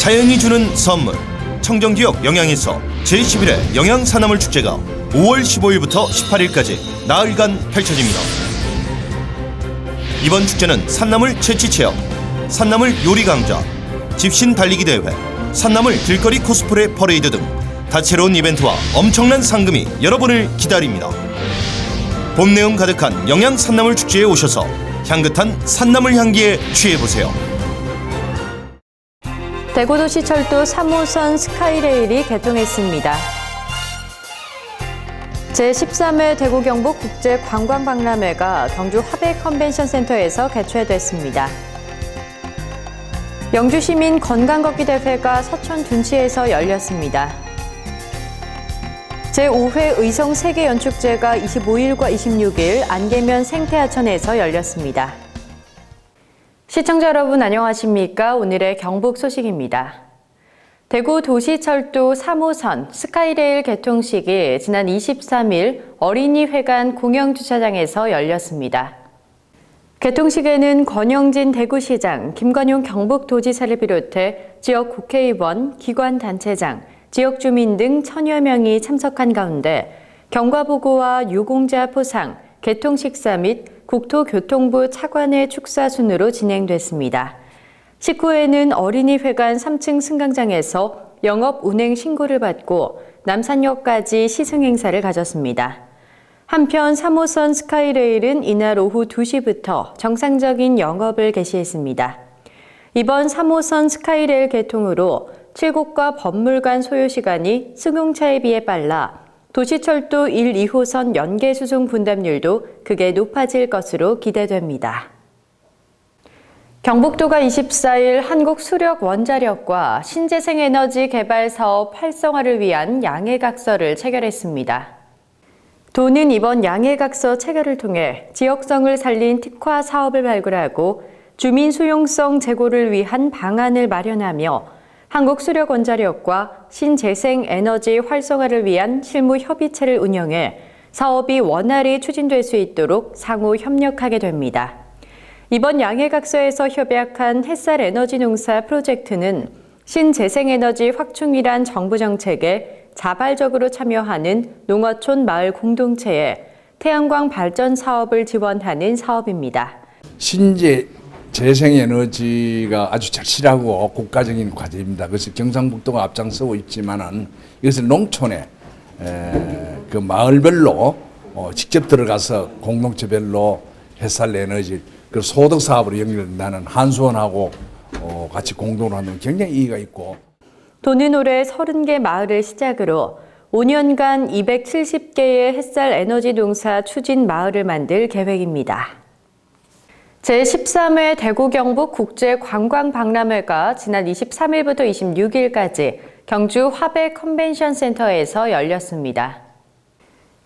자연이 주는 선물, 청정지역 영양에서 제11회 영양산나물 축제가 5월 15일부터 18일까지 나흘간 펼쳐집니다. 이번 축제는 산나물 채취체험, 산나물 요리 강좌, 집신 달리기 대회, 산나물 길거리 코스프레 퍼레이드 등 다채로운 이벤트와 엄청난 상금이 여러분을 기다립니다. 봄 내음 가득한 영양 산나물 축제에 오셔서 향긋한 산나물 향기에 취해보세요. 대구도시철도 3호선 스카이레일이 개통했습니다. 제13회 대구 경북 국제관광박람회가 경주 화백컨벤션센터에서 개최됐습니다. 영주시민 건강걷기 대회가 서천 둔치에서 열렸습니다. 제5회 의성세계연축제가 25일과 26일 안개면 생태하천에서 열렸습니다. 시청자 여러분 안녕하십니까? 오늘의 경북 소식입니다. 대구 도시철도 3호선 스카이레일 개통식이 지난 23일 어린이회관 공영주차장에서 열렸습니다. 개통식에는 권영진 대구시장, 김관용 경북도지사를 비롯해 지역 국회의원, 기관단체장, 지역 주민 등 1000여 명이 참석한 가운데 경과보고와 유공자 포상, 개통식사 및 국토교통부 차관의 축사 순으로 진행됐습니다. 식후에는 어린이회관 3층 승강장에서 영업 운행 신고를 받고 남산역까지 시승 행사를 가졌습니다. 한편 3호선 스카이레일은 이날 오후 2시부터 정상적인 영업을 개시했습니다. 이번 3호선 스카이레일 개통으로 칠곡과 법물관 소요 시간이 승용차에 비해 빨라 도시철도 1, 2호선 연계 수송 분담률도 크게 높아질 것으로 기대됩니다. 경북도가 24일 한국수력원자력과 신재생에너지 개발 사업 활성화를 위한 양해각서를 체결했습니다. 도는 이번 양해각서 체결을 통해 지역성을 살린 특화 사업을 발굴하고 주민 수용성 제고를 위한 방안을 마련하며 한국수력원자력과 신재생에너지 활성화를 위한 실무 협의체를 운영해 사업이 원활히 추진될 수 있도록 상호 협력하게 됩니다. 이번 양해각서에서 협약한 햇살에너지 농사 프로젝트는 신재생에너지 확충이란 정부 정책에 자발적으로 참여하는 농어촌 마을 공동체에 태양광 발전 사업을 지원하는 사업입니다. 재생에너지가 아주 절실하고 국가적인 과제입니다. 그래서 경상북도가 앞장서고 있지만은 이것을 농촌에 그 마을별로 직접 들어가서 공동체별로 햇살 에너지 그 소득 사업으로 연결된다는 한수원하고 같이 공동으로 하면 굉장히 의의가 있고. 도는 올해 30개 마을을 시작으로 5년간 270개의 햇살 에너지 농사 추진 마을을 만들 계획입니다. 제13회 대구 경북 국제관광박람회가 지난 23일부터 26일까지 경주 화백컨벤션센터에서 열렸습니다.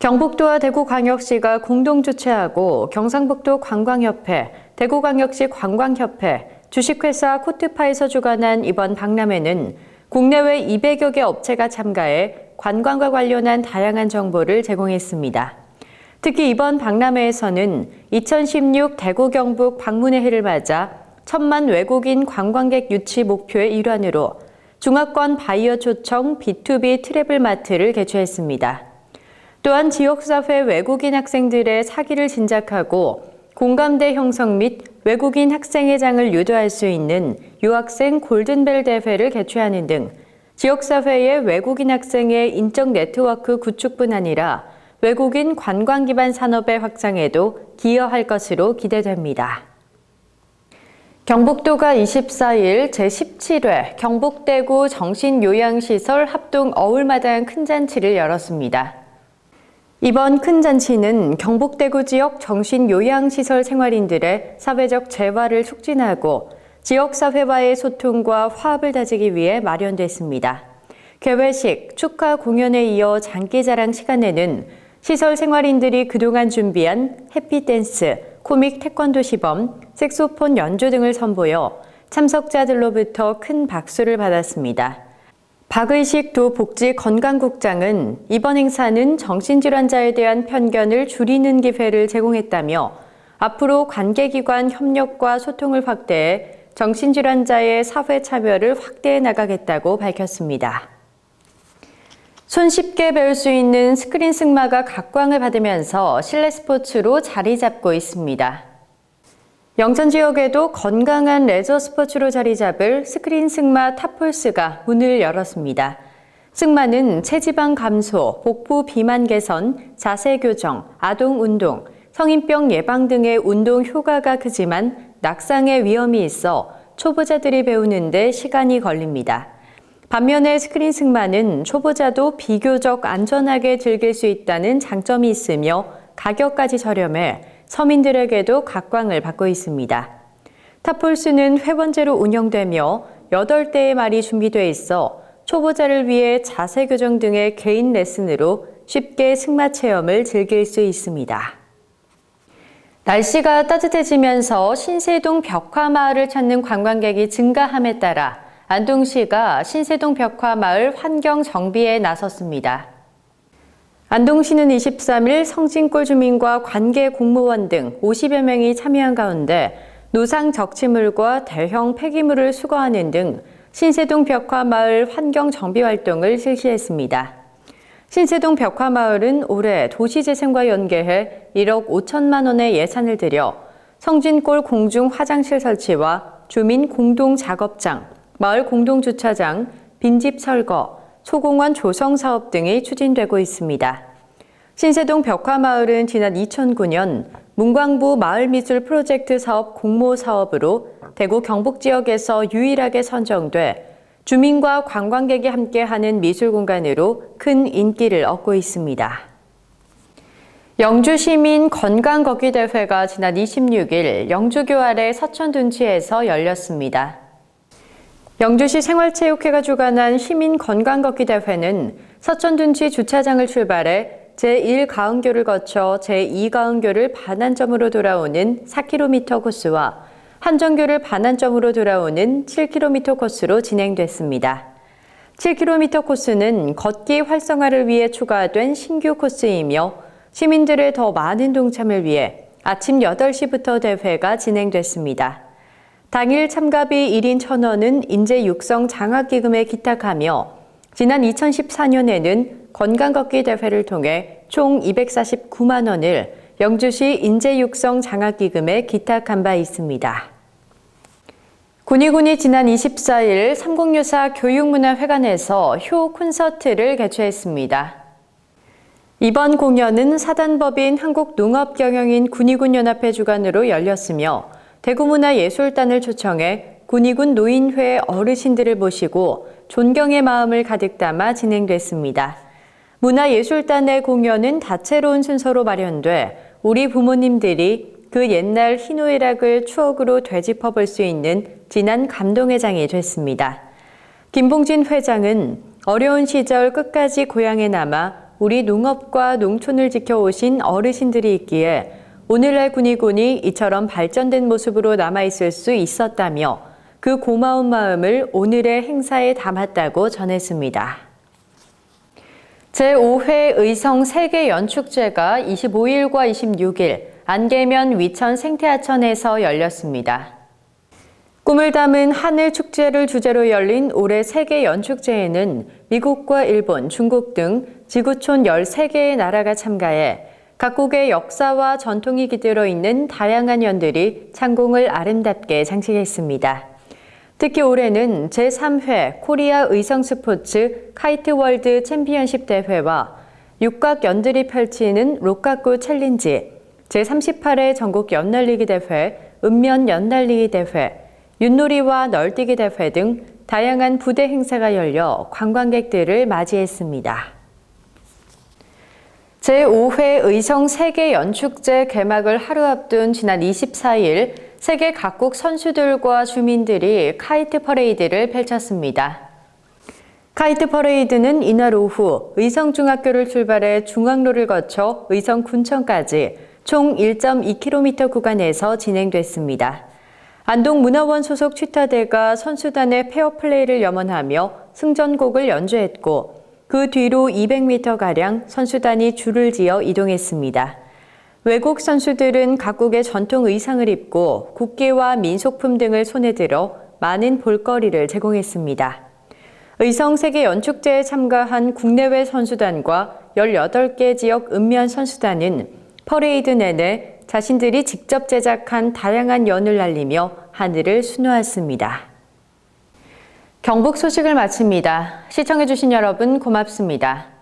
경북도와 대구광역시가 공동 주최하고 경상북도 관광협회, 대구광역시 관광협회, 주식회사 코트파에서 주관한 이번 박람회는 국내외 200여 개 업체가 참가해 관광과 관련한 다양한 정보를 제공했습니다. 특히 이번 박람회에서는 2016 대구 경북 방문의 해를 맞아 1000만 외국인 관광객 유치 목표의 일환으로 중화권 바이어 초청 B2B 트래블 마트를 개최했습니다. 또한 지역사회 외국인 학생들의 사기를 진작하고 공감대 형성 및 외국인 학생회장을 유도할 수 있는 유학생 골든벨 대회를 개최하는 등 지역사회의 외국인 학생의 인적 네트워크 구축뿐 아니라 외국인 관광 기반 산업의 확장에도 기여할 것으로 기대됩니다. 경북도가 24일 제17회 경북대구 정신요양시설 합동 어울마당 큰잔치를 열었습니다. 이번 큰잔치는 경북대구 지역 정신요양시설 생활인들의 사회적 재활을 촉진하고 지역사회와의 소통과 화합을 다지기 위해 마련됐습니다. 개회식, 축하 공연에 이어 장기자랑 시간에는 시설 생활인들이 그동안 준비한 해피댄스, 코믹 태권도 시범, 색소폰 연주 등을 선보여 참석자들로부터 큰 박수를 받았습니다. 박의식 도복지건강국장은 이번 행사는 정신질환자에 대한 편견을 줄이는 기회를 제공했다며 앞으로 관계기관 협력과 소통을 확대해 정신질환자의 사회 참여를 확대해 나가겠다고 밝혔습니다. 손쉽게 배울 수 있는 스크린 승마가 각광을 받으면서 실내 스포츠로 자리 잡고 있습니다. 영천 지역에도 건강한 레저 스포츠로 자리 잡을 스크린 승마 탑폴스가 문을 열었습니다. 승마는 체지방 감소, 복부 비만 개선, 자세 교정, 아동 운동, 성인병 예방 등의 운동 효과가 크지만 낙상의 위험이 있어 초보자들이 배우는데 시간이 걸립니다. 반면에 스크린 승마는 초보자도 비교적 안전하게 즐길 수 있다는 장점이 있으며 가격까지 저렴해 서민들에게도 각광을 받고 있습니다. 탑폴스는 회원제로 운영되며 8대의 말이 준비돼 있어 초보자를 위해 자세 교정 등의 개인 레슨으로 쉽게 승마 체험을 즐길 수 있습니다. 날씨가 따뜻해지면서 신세동 벽화마을을 찾는 관광객이 증가함에 따라 안동시가 신세동 벽화마을 환경 정비에 나섰습니다. 안동시는 23일 성진골 주민과 관계 공무원 등 50여 명이 참여한 가운데 노상 적치물과 대형 폐기물을 수거하는 등 신세동 벽화마을 환경 정비 활동을 실시했습니다. 신세동 벽화마을은 올해 도시재생과 연계해 1억 5천만 원의 예산을 들여 성진골 공중 화장실 설치와 주민 공동 작업장, 마을 공동주차장, 빈집 철거, 소공원 조성 사업 등이 추진되고 있습니다. 신세동 벽화마을은 지난 2009년 문광부 마을미술 프로젝트 사업 공모 사업으로 대구 경북 지역에서 유일하게 선정돼 주민과 관광객이 함께하는 미술 공간으로 큰 인기를 얻고 있습니다. 영주시민 건강걷기대회가 지난 26일 영주교 아래 서천둔치에서 열렸습니다. 영주시 생활체육회가 주관한 시민건강걷기대회는 서천둔치 주차장을 출발해 제1가은교를 거쳐 제2가은교를 반환점으로 돌아오는 4km 코스와 한정교를 반환점으로 돌아오는 7km 코스로 진행됐습니다. 7km 코스는 걷기 활성화를 위해 추가된 신규 코스이며 시민들의 더 많은 동참을 위해 아침 8시부터 대회가 진행됐습니다. 당일 참가비 1인 1,000원은 인재 육성 장학기금에 기탁하며 지난 2014년에는 건강걷기 대회를 통해 총 249만 원을 영주시 인재 육성 장학기금에 기탁한 바 있습니다. 군위군이 지난 24일 삼국유사 교육문화회관에서 효 콘서트를 개최했습니다. 이번 공연은 사단법인 한국농업경영인 군위군연합회 주관으로 열렸으며 대구문화예술단을 초청해 군위군 노인회 어르신들을 모시고 존경의 마음을 가득 담아 진행됐습니다. 문화예술단의 공연은 다채로운 순서로 마련돼 우리 부모님들이 그 옛날 희노애락을 추억으로 되짚어 볼 수 있는 진한 감동의 장이 됐습니다. 김봉진 회장은 어려운 시절 끝까지 고향에 남아 우리 농업과 농촌을 지켜오신 어르신들이 있기에 오늘날 군위군이 이처럼 발전된 모습으로 남아있을 수 있었다며 그 고마운 마음을 오늘의 행사에 담았다고 전했습니다. 제5회 의성 세계연축제가 25일과 26일 안개면 위천 생태하천에서 열렸습니다. 꿈을 담은 하늘축제를 주제로 열린 올해 세계연축제에는 미국과 일본, 중국 등 지구촌 13개의 나라가 참가해 각국의 역사와 전통이 깃들어 있는 다양한 연들이 창공을 아름답게 장식했습니다. 특히 올해는 제3회 코리아 의성 스포츠 카이트 월드 챔피언십 대회와 육각 연들이 펼치는 록가꾸 챌린지, 제38회 전국 연날리기 대회, 읍면 연날리기 대회, 윷놀이와 널뛰기 대회 등 다양한 부대 행사가 열려 관광객들을 맞이했습니다. 제5회 의성 세계연축제 개막을 하루 앞둔 지난 24일 세계 각국 선수들과 주민들이 카이트 퍼레이드를 펼쳤습니다. 카이트 퍼레이드는 이날 오후 의성중학교를 출발해 중앙로를 거쳐 의성군청까지 총 1.2km 구간에서 진행됐습니다. 안동문화원 소속 취타대가 선수단의 페어플레이를 염원하며 승전곡을 연주했고 그 뒤로 200m가량 선수단이 줄을 지어 이동했습니다. 외국 선수들은 각국의 전통 의상을 입고 국기와 민속품 등을 손에 들어 많은 볼거리를 제공했습니다. 의성세계 연축제에 참가한 국내외 선수단과 18개 지역 읍면 선수단은 퍼레이드 내내 자신들이 직접 제작한 다양한 연을 날리며 하늘을 수놓았습니다. 경북 소식을 마칩니다. 시청해주신 여러분 고맙습니다.